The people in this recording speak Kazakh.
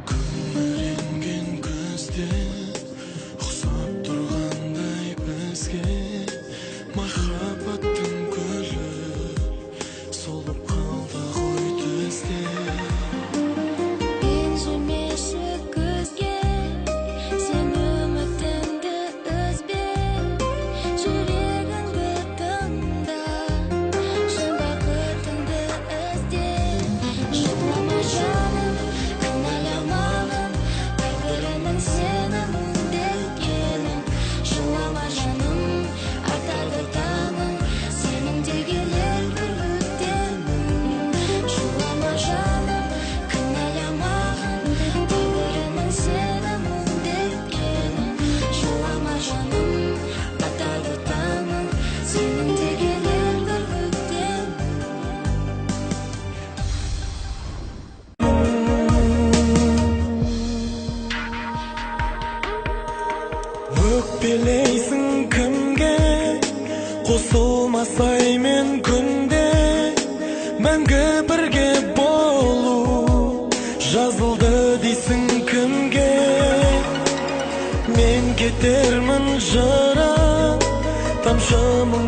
Күңіренген көзде ұқсап тұрғандай бізге махаббаттың гүлі солып қалды ғой түзде. Ренжімеші көзге сен үмітіңді үзбе, жүрегіңді тыңда, шын бақытыңды ізде. Жылама жаным, кінәламағын, тағдырының сенің дегенің. Жылама жаным, артады таңың, сенің де келер бір өктемің. Жылама жаным, кінәламағын, тағдырының сенің дегенің. Жылама жаным, артады таңың, сенің де келер бір өктемің. Өкпелейсің кімге, қосылмасай мен күнде, мәңгі бірге болу жазылды дейсің кімге. Мен кетермін жырақ, тамшы мұң